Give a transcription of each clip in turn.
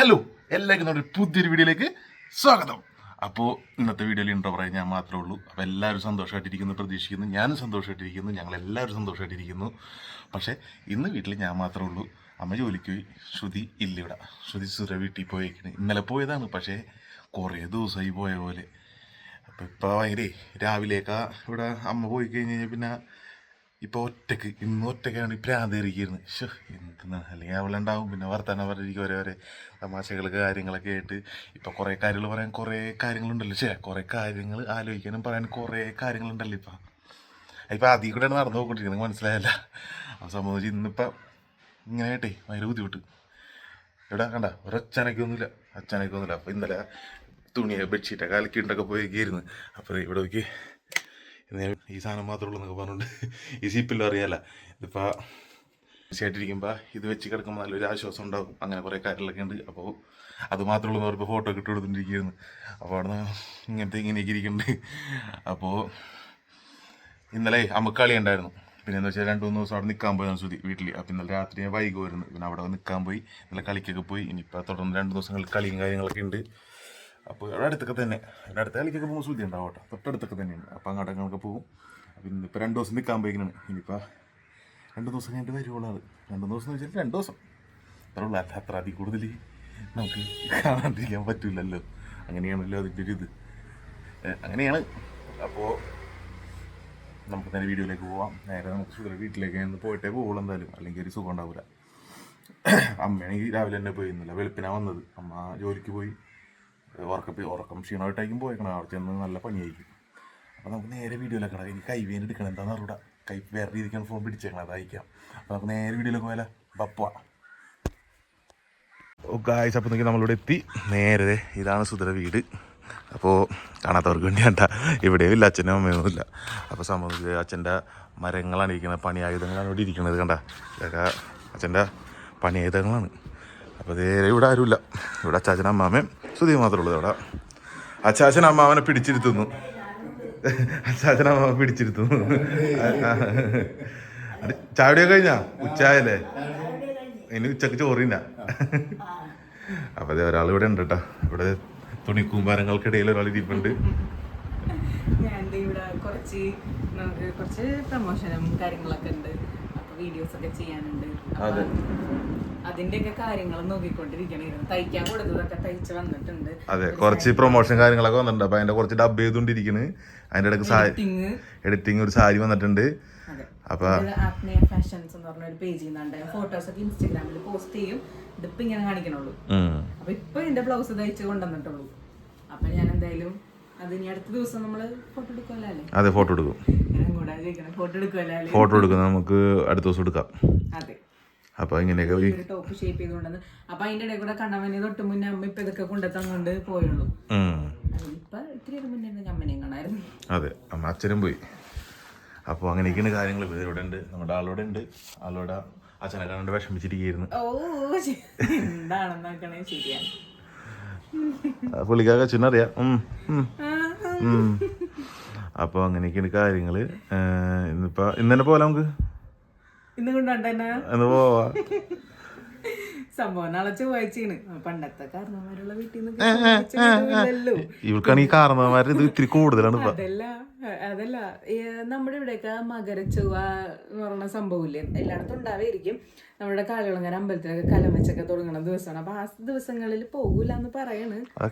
Hello, എല്ലാവർക്കും നമ്മുടെ പുതിയൊരു വീഡിയോയിലേക്ക് സ്വാഗതം. അപ്പോൾ ഇന്നത്തെ വീഡിയോയിൽ ഇൻട്രോ പറയാൻ ഞാൻ മാത്രമേ ഉള്ളൂ. അപ്പോൾ എല്ലാവരും സന്തോഷമായിട്ടിരിക്കുന്നു പ്രതീക്ഷിക്കുന്നു. ഞാനും സന്തോഷമായിട്ടിരിക്കുന്നു, ഞങ്ങളെല്ലാവരും സന്തോഷമായിട്ടിരിക്കുന്നു. പക്ഷേ ഇന്ന് വീട്ടിൽ ഞാൻ മാത്രമേ ഉള്ളൂ. അമ്മ ജോലിക്ക് പോയി, ശ്രുതി ഇല്ല ഇവിടെ. ശ്രുതി സുര വീട്ടിൽ പോയേക്കണ്. ഇന്നലെ പോയതാണ്, പക്ഷേ കുറേ ദിവസമായി പോയ പോലെ. അപ്പോൾ ഇപ്പോൾ ഭയങ്കര രാവിലേക്കാ ഇവിടെ അമ്മ പോയി കഴിഞ്ഞ് കഴിഞ്ഞാൽ പിന്നെ ഇപ്പോൾ ഇന്ന് ഒറ്റയ്ക്കാണ് പ്രാന്തേറിയിരിക്കുന്നത്. എന്തെന്നാണ്, അല്ലെങ്കിൽ അവളുണ്ടാവും, പിന്നെ വർത്തമാനം പറഞ്ഞിരിക്കും, ഓരോരോ തമാശകൾ കാര്യങ്ങളൊക്കെ ആയിട്ട്. ഇപ്പോൾ കുറേ കാര്യങ്ങൾ പറയാൻ കുറേ കാര്യങ്ങളുണ്ടല്ലോ. കുറേ കാര്യങ്ങൾ ആലോചിക്കാനും പറയാൻ കുറേ കാര്യങ്ങളുണ്ടല്ലോ. ഇപ്പം അതിൽ കൂടെയാണ് നടന്നു പോയിക്കൊണ്ടിരിക്കുന്നത്, മനസ്സിലായല്ല. ആ സംബന്ധിച്ച് ഇന്നിപ്പം ഇങ്ങനെ ആയിട്ടേ ഭയങ്കര ബുദ്ധിമുട്ട്. ഇവിടെ കണ്ട ഒരച്ചനക്കൊന്നുമില്ല. അപ്പോൾ ഇന്നലെ തുണിയെ ബെഡ്ഷീറ്റൊക്കെ അലക്കിയിട്ടൊക്കെ പോയിരിക്കുന്നു. അപ്പോൾ ഇവിടെ നോക്കി ഈ സാധനം മാത്രമേ ഉള്ളൂ എന്നൊക്കെ പറഞ്ഞുകൊണ്ട് ഈ സീപ്പിലും അറിയാമല്ല. ഇതിപ്പോൾ തീർച്ചയായിട്ടിരിക്കുമ്പോൾ ഇത് വെച്ച് കിടക്കുമ്പോൾ നല്ലൊരു ആശ്വാസം ഉണ്ടാകും. അങ്ങനെ കുറേ കാര്യങ്ങളൊക്കെ ഉണ്ട്. അപ്പോൾ അത് മാത്രമേ ഉള്ളൂ ഇപ്പോൾ ഫോട്ടോ ഒക്കെ ഇട്ട് കൊടുത്തിട്ടിരിക്കുന്നു. അപ്പോൾ അവിടെ നിന്ന് ഇങ്ങനെയൊക്കെ ഇരിക്കുന്നുണ്ട്. അപ്പോൾ ഇന്നലെ അമ്മക്കളി ഉണ്ടായിരുന്നു. പിന്നെ എന്ന് വെച്ചാൽ 2-3 ദിവസം അവിടെ നിൽക്കാൻ പോയതാണ് ശ്രുതി വീട്ടിൽ. അപ്പോൾ ഇന്നലെ രാത്രി ഞാൻ വൈകുമായിരുന്നു. പിന്നെ അവിടെ നിൽക്കാൻ പോയി, ഇന്നലെ കളിക്കൊക്കെ പോയി. ഇനിയിപ്പോൾ തുടർന്ന് 2 ദിവസങ്ങളിൽ കളിയും കാര്യങ്ങളൊക്കെ ഉണ്ട്. അപ്പോൾ ഇവിടെ അടുത്തൊക്കെ തന്നെ, ഇവിടെ അടുത്ത കളിക്കൊക്കെ പോകുമ്പോൾ ശ്രുതി ഉണ്ടാവും കേട്ടോ, തൊട്ടടുത്തൊക്കെ തന്നെയാണ്. അപ്പോൾ അങ്ങോട്ടൊക്കെ പോകും. അപ്പോൾ ഇന്നിപ്പോൾ 2 ദിവസം നിൽക്കാൻ പോയിക്കണാണ്. ഇനിയിപ്പോൾ 2 ദിവസം കഴിഞ്ഞിട്ട് വരുവുള്ളൂ. അത് 2 ദിവസം എന്ന് വെച്ചാൽ 2 ദിവസം അത്ര ഉള്ളൂ. അത്ര അതിൽ കൂടുതൽ നമുക്ക് കാണാണ്ടിരിക്കാൻ പറ്റില്ലല്ലോ. അങ്ങനെയാണല്ലോ അതിൻ്റെ ഒരു ഇത്, അങ്ങനെയാണ്. അപ്പോൾ നമുക്ക് തന്നെ വീഡിയോയിലേക്ക് പോവാം. നേരെ നമുക്ക് സുഖം വീട്ടിലേക്ക് പോയിട്ടേ പോകുള്ളൂ എന്തായാലും, അല്ലെങ്കിൽ ഒരു സുഖം ഉണ്ടാവില്ല. അമ്മയാണെങ്കിൽ രാവിലെ തന്നെ പോയിരുന്നില്ല, വെളുപ്പിനാണ് വന്നത്. അമ്മ ജോലിക്ക് പോയി ഉറക്കം ക്ഷീണമായിട്ടായിരിക്കും പോയേക്കണം. അവിടെ ചെന്ന് നല്ല പണിയായിരിക്കും. അപ്പോൾ നമുക്ക് നേരെ വീഡിയോയിലേക്ക് കിടക്കാം. എനിക്ക് കൈവേന എടുക്കണം, എന്താണെന്ന് അറിയൂടാ. കൈ വേറെ രീതിക്കാണ് ഫോൺ പിടിച്ചേക്കണം, അതായിരിക്കാം. അപ്പോൾ നമുക്ക് നേരെ വീഡിയോയിലേക്ക് പോയാലോ. ബപ്പ ഗായ്സ്, അപ്പോൾ നോക്കി നമ്മളിവിടെ എത്തി. നേരെ ഇതാണ് സുധര വീട്. അപ്പോൾ കാണാത്തവർക്ക് വേണ്ടി കണ്ട ഇവിടെയും ഇല്ല, അച്ഛനും അമ്മയൊന്നും ഇല്ല. അപ്പോൾ സംബന്ധിച്ച് അച്ഛൻ്റെ മരങ്ങളാണ് ഇരിക്കുന്നത്, പണിയായുധങ്ങളാണ് ഇവിടെ ഇരിക്കുന്നത്. കണ്ട, ഇതൊക്കെ അച്ഛൻ്റെ പണിയായുധങ്ങളാണ്. അപ്പോൾ നേരെ ഇവിടെ ആരുമില്ല. ഇവിടെ അച്ചാച്ചനും അമ്മാമയും സുധി മാത്രമേ ഉള്ളൂ. ഇവിടെ അച്ചാച്ചൻ അമ്മാവനെ പിടിച്ചിരുത്തുന്നു. അമ്മാവൻ പിടിച്ചിരുത്തുന്നു. ചാടിയൊക്കെ കഴിഞ്ഞാ ഉച്ചായല്ലേ, ഇനി ഉച്ചക്ക് ചോറില്ല. അപ്പോൾ അതെ ഒരാൾ ഇവിടെ ഉണ്ട് കേട്ടോ. ഇവിടെ തുണിക്കൂമ്പാരങ്ങൾക്കിടയിൽ ഒരാൾ ഇരിപ്പുണ്ട്. ഇവിടെ കുറച്ച് പ്രമോഷനും കാര്യങ്ങളൊക്കെ ഉണ്ട്. അപ്പൊ വീഡിയോസ് ഒക്കെ ചെയ്യാനുണ്ട്. അതിന്റെയൊക്കെ കാര്യങ്ങൾ നോക്കിക്കൊണ്ടിരിക്കണായിരുന്നു. തയ്ക്കാൻ കൊടുത്തതൊക്കെ തയ്ച്ച് വന്നിട്ടുണ്ട്. അതെ, കുറച്ച് പ്രൊമോഷൻ കാര്യങ്ങളൊക്കെ വന്നിട്ടുണ്ട്. അപ്പൊ അതിന്റെ കുറച്ച് ഡബ് ചെയ്തോണ്ടിരിക്കുന്നു. അതിന്റെ ഇടയ്ക്ക് എഡിറ്റിംഗ് ഒരു സാരി വന്നിട്ടുണ്ട്. അപ്പൊ ആപ്നെ ഫാഷൻസ് എന്ന് പറഞ്ഞ ഒരു പേജിൽ നിന്നുണ്ട് ഫോട്ടോസ് ഒക്കെ ഇൻസ്റ്റാഗ്രാമിൽ പോസ്റ്റ് ചെയ്യും. ഇതിപ്പോ ഇങ്ങനെ കാണിക്കണുള്ളൂ. അപ്പൊ ഇപ്പൊ എന്റെ ബ്ലൗസ് തയ്ച്ച് കൊണ്ടുവന്നിട്ടുള്ളൂ. അപ്പൊ ഞാൻ എന്തായാലും അത് ഇനി അടുത്ത ദിവസം നമ്മള് ഫോട്ടോ എടുക്കുമല്ലോ അല്ലേ? അതെ, ഫോട്ടോ എടുക്കും. ഫോട്ടോ എടുക്കുമല്ലോ, ഫോട്ടോ എടുക്കും. നമുക്ക് അടുത്ത ദിവസം എടുക്കാം. അതെ. അപ്പൊ ഇങ്ങനെയൊക്കെ ടോപ്പ് ഷേപ്പ് ചെയ്തുകൊണ്ടത്. അപ്പൊ അതിന്റെ ഇടയിൽ കൂടെ കണ്ണവനെ തൊട്ട് മുന്നേ അമ്മ ഇപ്പൊ ഇതൊക്കെ കൊണ്ടെത്തങ്ങോണ്ട് പോയുള്ളൂ. ഇപ്പൊ ഇത്തിരി മുന്നേ അമ്മനെയും കാണായിരുന്നു. അതെ, അമ്മ അച്ഛനും പോയി. അപ്പോൾ അങ്ങനെയൊക്കെയാണ് കാര്യങ്ങൾ. ഇവിടെ ഉണ്ട്, നമ്മുടെ ആളോടെ ഉണ്ട്. ആളോടെ അച്ഛനെ കാണാണ്ട് വിഷമിച്ചിരിക്കുന്നു. എന്താണെന്നൊക്കെ ശരിയാണ്. പുള്ളിക്കാർക്ക് അച്ഛനറിയാം. അപ്പോൾ അങ്ങനെയൊക്കെയാണ് കാര്യങ്ങള്. ഇന്നെ പോലെ നമുക്ക് ഇന്ന് കൊണ്ടുണ്ടോ എന്ന് പോവാ. സംഭവം നാളെ ചൊവ്വാഴ്ചയാണ്. പണ്ടത്തെ കാരണവന്മാരുള്ള വീട്ടിൽ നിന്ന് ഇവൾക്കാണ് ഈ കാരണവന്മാര് ഇത് ഇത്തിരി കൂടുതലാണ്. അതല്ല നമ്മുടെ ഇവിടെയൊക്കെ മകരച്ചൊവ്വ എന്ന് പറയുന്ന സംഭവമില്ലേ, എല്ലായിടത്തും ഉണ്ടാവായിരിക്കും. നമ്മുടെ കാലുകളങ്ങനെ അമ്പലത്തിലൊക്കെ കലം വെച്ചൊക്കെ തുടങ്ങുന്ന ദിവസമാണ്. അപ്പൊ ആ ദിവസങ്ങളിൽ പോകൂല എന്ന് പറയണ്. ആ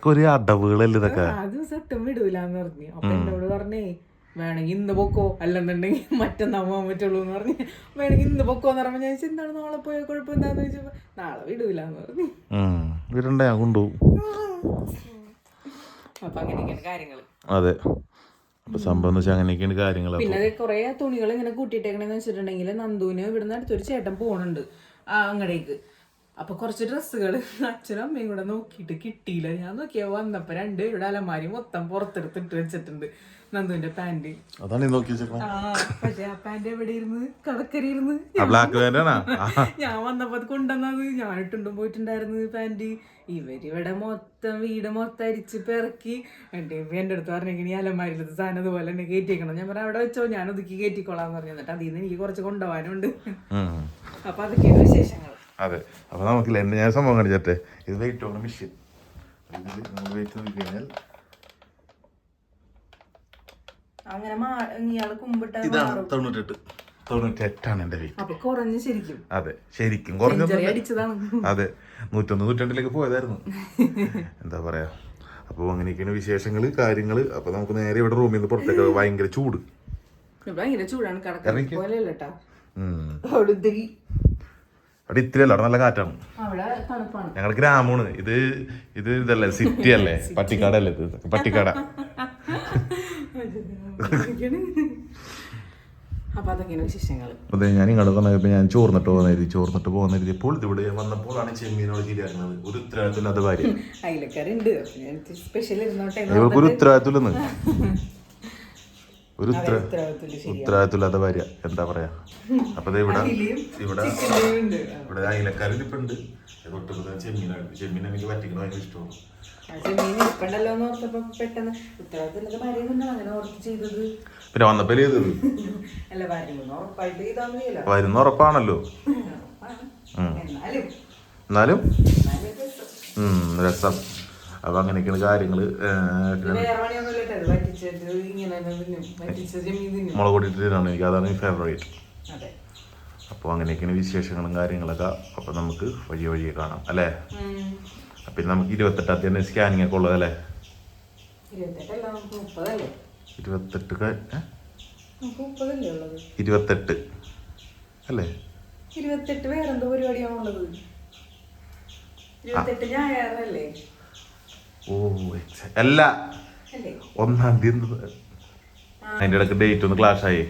ദിവസം ഒട്ടും വിടൂലെന്ന് പറഞ്ഞു. അപ്പൊ എന്നോട് പറഞ്ഞേ, വേണമെങ്കിൽ ഇന്ന് പൊക്കോ, അല്ലെന്നുണ്ടെങ്കിൽ മറ്റന്നാ പോകാൻ പറ്റുള്ളൂ എന്ന് പറഞ്ഞ്. വേണമെങ്കിൽ ഇന്ന് പൊക്കോ എന്ന് പറയുമ്പോൾ ഞാൻ എന്താണ് നാളെ പോയ കുഴപ്പം എന്താന്ന് ചോദിച്ചപ്പോ നാളെ വിടൂലെന്ന് പറഞ്ഞു. അപ്പൊ അങ്ങനെയൊക്കെയാണ് കാര്യങ്ങള്. അതെ, സംഭവം അങ്ങനെയൊക്കെയാണ് കാര്യങ്ങൾ. പിന്നെ കുറെ തുണികൾ ഇങ്ങനെ കൂട്ടിയിട്ടേക്കണെന്ന് വെച്ചിട്ടുണ്ടെങ്കിൽ നന്ദുവിന് ഇവിടുന്ന് അടുത്തൊരു ചേട്ടൻ പോണുണ്ട് അങ്ങടേക്ക്. അപ്പൊ കുറച്ച് ഡ്രസ്സുകൾ അച്ഛനും അമ്മയും കൂടെ നോക്കിയിട്ട് കിട്ടിയില്ല. ഞാൻ നോക്കിയാ വന്നപ്പോ 2 ഇവിടെ അലമാരി മൊത്തം പുറത്തെടുത്തിട്ട് വെച്ചിട്ടുണ്ട്. നന്ദുവിന്റെ പാന്റ് പക്ഷെ ആ പാന്റ് എവിടെ ഇരുന്ന് കടക്കരയിരുന്ന് ഞാൻ വന്നപ്പോ അത് കൊണ്ടുവന്നത്. ഞാൻ ഇട്ടുണ്ടും പോയിട്ടുണ്ടായിരുന്നു പാന്റ്. ഇവരിവിടെ വീട് മൊത്തം അരിച്ച് പെറക്കി എന്റെ അടുത്ത് പറഞ്ഞെങ്കിൽ ഈ അലമാരിലത്തെ സാധനം അതുപോലെ തന്നെ കയറ്റിയേക്കണം. ഞാൻ പറഞ്ഞ അവിടെ വെച്ചോ, ഞാൻ ഒതുക്കി കയറ്റിക്കോളാന്ന് പറഞ്ഞു. എന്നിട്ട് അതിൽ നിന്ന് എനിക്ക് കുറച്ച് കൊണ്ടുപോകാനുണ്ട്. അപ്പൊ അതൊക്കെയാണ് വിശേഷങ്ങൾ. അതെ. അപ്പോൾ നമുക്കില്ല എൻ്റെ ഞാൻ സംഭവം കാണിച്ചേ. ഇത് വെയിറ്റ് ഓണ മെഷീൻ. ഇതിൽ നമ്മൾ വെയിറ്റ് നോക്കി കഴിഞ്ഞാൽ ഇതാണ് 98 എൻ്റെ വെയിറ്റ്. അതെ ശരിക്കും കുറഞ്ഞു. അതെ 101-102 പോയതായിരുന്നു. എന്താ പറയാ. അപ്പോൾ അങ്ങനെയൊക്കെയാണ് വിശേഷങ്ങൾ കാര്യങ്ങൾ. അപ്പോൾ നമുക്ക് നേരെ ഇവിടെ റൂമിൽ നിന്ന് പുറത്തേക്ക്. ഭയങ്കര ചൂട്. അവിടെ ഇത്തിരിയല്ല, അവിടെ നല്ല കാറ്റാണ്. ഞങ്ങൾ ഗ്രാമമാണ്. ഇതല്ലേ സിറ്റി അല്ലേ, പട്ടിക്കാടല്ലേ ഇത്, പട്ടിക്കാട. അതെ ഞാൻ ഇങ്ങോട്ട് വന്നപ്പോ ഞാൻ ചോർന്നിട്ട് പോകുന്ന ഇപ്പോൾ ഇവിടെ വന്നപ്പോഴാണ് ചെമ്മീനോട് ശരിയാക്കുന്നത്. ഒരു ഉത്തരവാദിത്തമില്ലാത്ത ഭാര്യ. ഇവൾക്കൊരു ഉത്തരവാദിത്തമില്ലെന്ന്, ഒരു ഉത്തരവാദിത്തമില്ലാത്ത ഭാര്യ. എന്താ പറയാ. അപ്പൊ ഇവിടെ അയലക്കാരിൽ ഇപ്പൊ ഉണ്ട്. തൊട്ട് ചെമ്മീനാണ്. ചെമ്മീൻ എനിക്ക് പറ്റിക്കണ ഭയങ്കര ഇഷ്ടമാണ്. പിന്നെ വന്നപ്പോ വരുന്ന ഉറപ്പാണല്ലോ. എന്നാലും രസം. അപ്പൊ അങ്ങനെയൊക്കെയാണ് കാര്യങ്ങള്. മുളക് പൊട്ടിയിട്ടാണ് എനിക്ക്, അതാണ് ഫേവറേറ്റ്. അപ്പോൾ അങ്ങനെയൊക്കെയാണ് വിശേഷങ്ങളും കാര്യങ്ങളൊക്കെ. അപ്പോൾ നമുക്ക് വഴിയെ കാണാം അല്ലേ. പിന്നെ നമുക്ക് 28 തന്നെ സ്കാനിങ് ഒക്കെ ഉള്ളത് അല്ലേ. 28 അല്ലേ. 28 വേറെന്തോ പരിപാടിയാണുള്ളത്. 28 ഞായറല്ലേ. ഓ അല്ല 1-ാം തീയതി. അതിന്റെ ഇടയ്ക്ക് ഡേറ്റ് ഒന്ന് ക്ലാഷ് ആയി.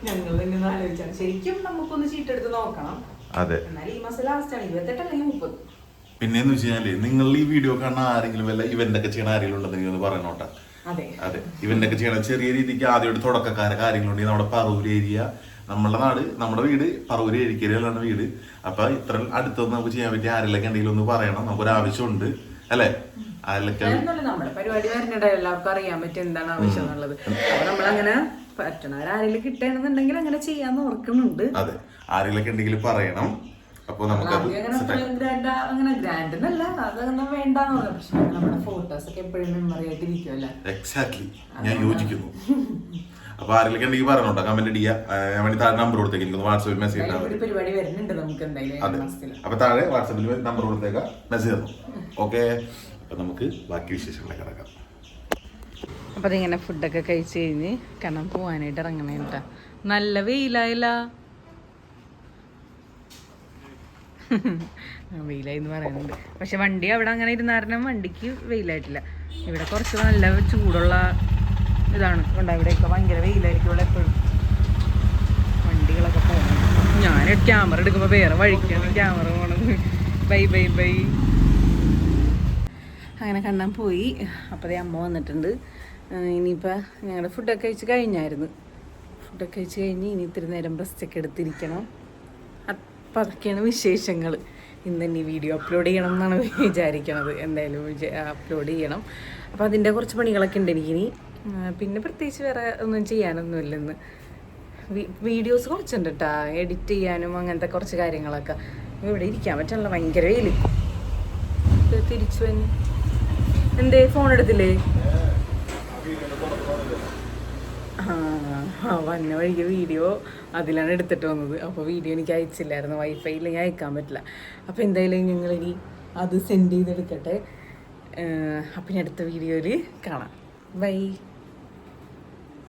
ഞങ്ങൾ തന്നെ ആലോചിച്ചാണ്. ശരിക്കും നമുക്കൊന്ന് ചീട്ട് എടുത്ത് നോക്കണം. അതെ. എന്നാൽ ഈ മാസം ലാസ്റ്റ് ആണ് 28 അല്ലെങ്കിൽ 30. പിന്നെന്ന് വെച്ചാല് നിങ്ങൾ ഈ വീഡിയോ കാണുന്ന ആരെങ്കിലും വല്ല ഇവന്റ് ഒക്കെ ചെയ്യണ ആരെങ്കിലും ഉണ്ടെങ്കിൽ ഒന്ന് പറയണോട്ടാ. അതെ ഇവന്റ് ഒക്കെ ചെയ്യണം. ചെറിയ രീതിക്ക് ആദ്യമായിട്ട് തുടക്കക്കാരെ കാര്യങ്ങളുണ്ടെങ്കിൽ നമ്മുടെ പറവൂര് ഏരിയ, നമ്മുടെ വീട് പറവൂര് ഏരിക്കയിലാണ് വീട്. അപ്പൊ ഇത്ര അടുത്തൊന്നും നമുക്ക് ചെയ്യാൻ പറ്റിയ ആരെല്ലാം ഉണ്ടെങ്കിലും ഒന്ന് പറയണം. നമുക്കൊരു ആവശ്യമുണ്ട് അല്ലെ. നമ്മുടെ പരിപാടി വരുന്നുണ്ട്, എല്ലാവർക്കും അറിയാൻ പറ്റും എന്താണ് ആവശ്യം എന്നുള്ളത്. അപ്പൊ നമ്മളങ്ങനെ പറ്റണവരാരെങ്കിലും കിട്ടണമെന്നുണ്ടെങ്കിൽ അങ്ങനെ ചെയ്യാന്ന് ഓർക്കുന്നുണ്ട്. അതെ ആരെങ്കിലും ഉണ്ടെങ്കിൽ പറയണം. അപ്പൊ നമുക്ക് അങ്ങനെ ഗ്രാൻഡ് എന്നല്ല, അതൊന്നും വേണ്ടെന്ന് പറഞ്ഞു. പക്ഷെ നമ്മുടെ ഫോട്ടോസ് ഒക്കെ എപ്പോഴും മെമ്മറി ആയിട്ട് ഇരിക്കുമല്ലോ. എക്സാക്ട്ലി ഞാൻ യോജിക്കുന്നു. അപ്പൊ ആരെങ്കിലും ഉണ്ടെങ്കിൽ പറഞ്ഞോട്ടോ, കമന്റ് അടിക്കുക. വേണ്ടി താഴെ നമ്പർ കൊടുത്തേക്ക് വാട്സാപ്പിൽ മെസ്സേജ് ഇട്ടാൽ മതി. പരിപാടി വരുന്നുണ്ട് നമുക്ക് എന്തായാലും. അപ്പൊ താഴെ വാട്സാപ്പിൽ നമ്പർ കൊടുത്തേക്ക, മെസ്സേജ് തന്നു. ഓക്കെ. അപ്പൊ നമുക്ക് ബാക്കി വിശേഷങ്ങളിലേക്ക് കിടക്കാം. അപ്പൊ അതിങ്ങനെ ഫുഡൊക്കെ കഴിച്ച് കഴിഞ്ഞ് കാരണം പോവാനായിട്ട് ഇറങ്ങണേ കേട്ടാ. നല്ല വെയിലായില്ല. വെയിലായി എന്ന് പറയുന്നുണ്ട്. പക്ഷെ വണ്ടി അവിടെ അങ്ങനെ ഇരുന്നാരണം വണ്ടിക്ക് വെയിലായിട്ടില്ല. ഇവിടെ കുറച്ച് നല്ല ചൂടുള്ള ഇതാണ്. കൊണ്ടാ ഇവിടെയൊക്കെ ഭയങ്കര വെയിലായിരിക്കും ഇവിടെ എപ്പോഴും. വണ്ടികളൊക്കെ പോകണം. ഞാൻ ക്യാമറ എടുക്കുമ്പോൾ വേറെ വഴിക്കാണ് ക്യാമറ പോകണത്. Bye bye bye. അങ്ങനെ കണ്ണാൻ പോയി. അപ്പോൾ അമ്മ വന്നിട്ടുണ്ട്. ഇനിയിപ്പോൾ ഞങ്ങളുടെ ഫുഡൊക്കെ കഴിച്ച് കഴിഞ്ഞായിരുന്നു. ഫുഡൊക്കെ കഴിച്ച് കഴിഞ്ഞ് ഇനി ഇത്തിരി നേരം റെസ്റ്റൊക്കെ എടുത്തിരിക്കണം. അപ്പം അതൊക്കെയാണ് വിശേഷങ്ങൾ. ഇന്ന് തന്നെ വീഡിയോ അപ്ലോഡ് ചെയ്യണം എന്നാണ് വിചാരിക്കണത്. എന്തായാലും അപ്ലോഡ് ചെയ്യണം. അപ്പോൾ അതിൻ്റെ കുറച്ച് പണികളൊക്കെ ഉണ്ട് എനിക്കിനി. പിന്നെ പ്രത്യേകിച്ച് വേറെ ഒന്നും ചെയ്യാനൊന്നുമില്ല ഇന്ന്. വീഡിയോസ് കുറച്ചുണ്ട് കേട്ടോ, എഡിറ്റ് ചെയ്യാനും അങ്ങനത്തെ കുറച്ച് കാര്യങ്ങളൊക്കെ. ഇവിടെ ഇരിക്കാൻ പറ്റില്ല, ഭയങ്കര വെയിൽ. തിരിച്ചു വന്ന് എന്തേ ഫോൺ എടുത്തില്ലേ? വന്ന വഴിക്ക് വീഡിയോ അതിലാണ് എടുത്തിട്ട് വന്നത്. അപ്പോൾ വീഡിയോ എനിക്ക് അയച്ചില്ലായിരുന്നു, വൈഫൈയിൽ ഞാൻ അയക്കാൻ പറ്റില്ല. അപ്പോൾ എന്തായാലും ഞങ്ങളിനി അത് സെൻഡ് ചെയ്തെടുക്കട്ടെ. അപ്പം ഇനി അടുത്ത വീഡിയോയിൽ കാണാം. ബൈ.